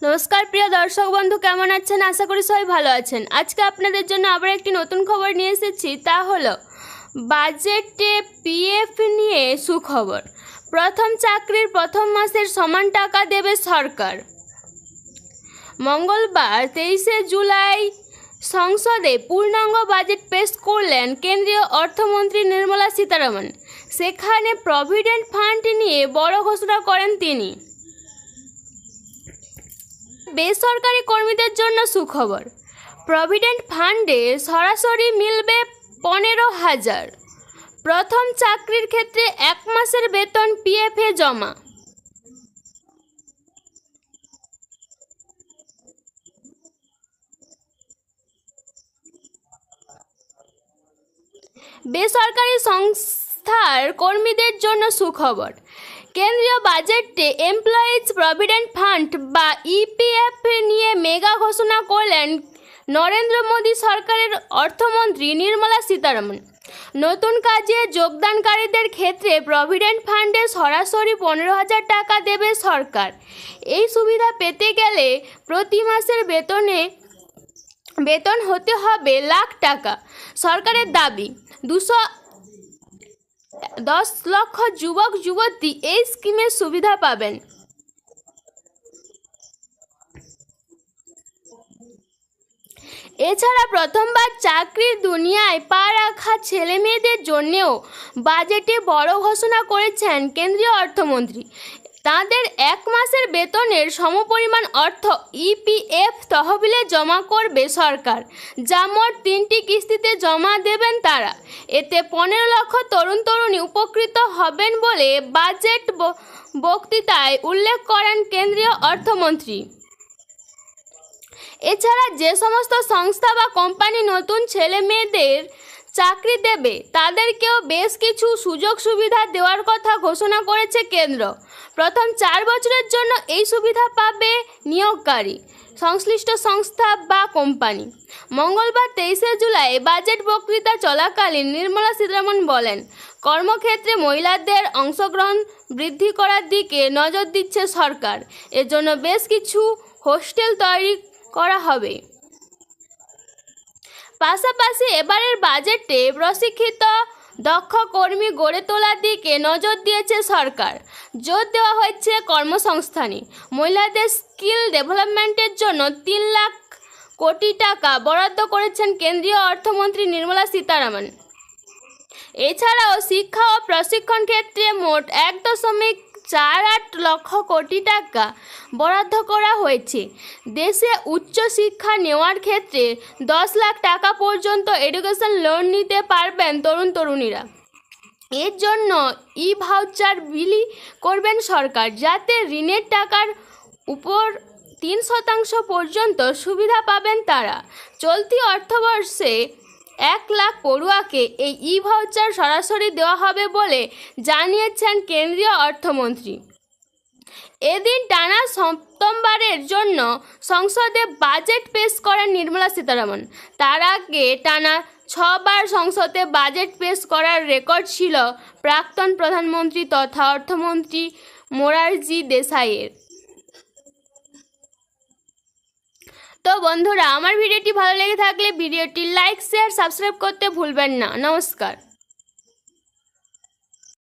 নমস্কার প্রিয় দর্শক বন্ধু, কেমন আছেন? আশা করি সবাই ভালো আছেন। আজকে আপনাদের জন্য আবার একটি নতুন খবর নিয়ে এসেছি, তা হলো বাজেটে পিএফ নিয়ে সুখবর। প্রথম চাকরির প্রথম মাসের সমান টাকা দেবে সরকার। মঙ্গলবার 23শে জুলাই সংসদে পূর্ণাঙ্গ বাজেট পেশ করলেন কেন্দ্রীয় অর্থমন্ত্রী নির্মলা সীতারামন। সেখানে প্রভিডেন্ট ফান্ড নিয়ে বড় ঘোষণা করেন তিনি। বেসরকারি কর্মীদের জন্য সুখবর। প্রভিডেন্ট ফান্ডে সরাসরি মিলবে 15,000। প্রথম চাকরির ক্ষেত্রে 1 মাসের বেতন পিএফে জমা। বেসরকারি সংস্থার কর্মীদের জন্য সুখবর। কেন্দ্রীয় বাজেটে এমপ্লয়িজ প্রভিডেন্ট ফান্ড বা ইপিএফ নিয়ে মেগা ঘোষণা করলেন নরেন্দ্র মোদী সরকারের অর্থমন্ত্রী নির্মলা সীতারামন। নতুন কাজে যোগদানকারীদের ক্ষেত্রে প্রভিডেন্ট ফান্ডে সরাসরি 15,000 টাকা দেবে সরকার। এই সুবিধা পেতে গেলে প্রতি মাসের বেতন হতে হবে লাখ টাকা। সরকারের দাবি 210 লক্ষ যুবক যুবতী এই স্কিমের সুবিধা পাবেন। এছাড়া প্রথমবার চাকরির দুনিয়ায় পা রাখা ছেলে মেয়েদের জন্যেও বাজেটে বড় ঘোষণা করেছেন কেন্দ্রীয় অর্থমন্ত্রী। তাদের 1 মাসের বেতনের সমপরিমাণ অর্থ ইপিএফ তহবিলে জমা করবে সরকার, যা মোট 3টি কিস্তিতে জমা দেবেন তারা। এতে 15 লক্ষ তরুণ তরুণী উপকৃত হবেন বলে বাজেট বক্তৃতায় উল্লেখ করেন কেন্দ্রীয় অর্থমন্ত্রী। এছাড়া যে সমস্ত সংস্থা বা কোম্পানি নতুন ছেলে মেয়েদের চাকরি দেবে তাদেরকেও বেশ কিছু সুযোগ সুবিধা দেওয়ার কথা ঘোষণা করেছে কেন্দ্র। প্রথম 4 বছরের জন্য এই সুবিধা পাবে নিয়োগকারী, সংশ্লিষ্ট সংস্থা বা কোম্পানি। মঙ্গলবার 23শে জুলাই বাজেট বক্তৃতা চলাকালীন নির্মলা সীতারামন বলেন, কর্মক্ষেত্রে মহিলাদের অংশগ্রহণ বৃদ্ধি করার দিকে নজর দিচ্ছে সরকার। এর জন্য বেশ কিছু হোস্টেল তৈরি করা হবে। পাশাপাশি এবারের বাজেটে প্রশিক্ষিত দক্ষ কর্মী গড়ে তোলার দিকে নজর দিয়েছে সরকার। জোর দেওয়া হয়েছে কর্মসংস্থানে। মহিলাদের স্কিল ডেভেলপমেন্টের জন্য 3 লাখ কোটি টাকা বরাদ্দ করেছেন কেন্দ্রীয় অর্থমন্ত্রী নির্মলা সীতারামন। এছাড়াও শিক্ষা ও প্রশিক্ষণ ক্ষেত্রে মোট 1.48 লক্ষ কোটি টাকা বরাদ্দ করা হয়েছে। দেশে উচ্চ শিক্ষা নেওয়ার ক্ষেত্রে 10 লাখ টাকা পর্যন্ত এডুকেশন লোন নিতে পারবেন তরুণ তরুণীরা। এর জন্য ই-ভাউচার বিলি করবেন সরকার, যাতে ঋণের টাকার উপর 3% পর্যন্ত সুবিধা পাবেন তারা। চলতি অর্থবর্ষে 1 লাখ পড়ুয়াকে এই ই-ভাউচার সরাসরি দেওয়া হবে বলে জানিয়েছেন কেন্দ্রীয় অর্থমন্ত্রী। এদিন টানা 7মবারের জন্য সংসদে বাজেট পেশ করেন নির্মলা সীতারামন। তার আগে টানা 6 বার সংসদে বাজেট পেশ করার রেকর্ড ছিল প্রাক্তন প্রধানমন্ত্রী তথা অর্থমন্ত্রী মোরারজি দেশাইয়ের। তো বন্ধুরা, আমার ভিডিওটি ভালো লেগে থাকলে ভিডিওটি লাইক, শেয়ার, সাবস্ক্রাইব করতে ভুলবেন না। নমস্কার।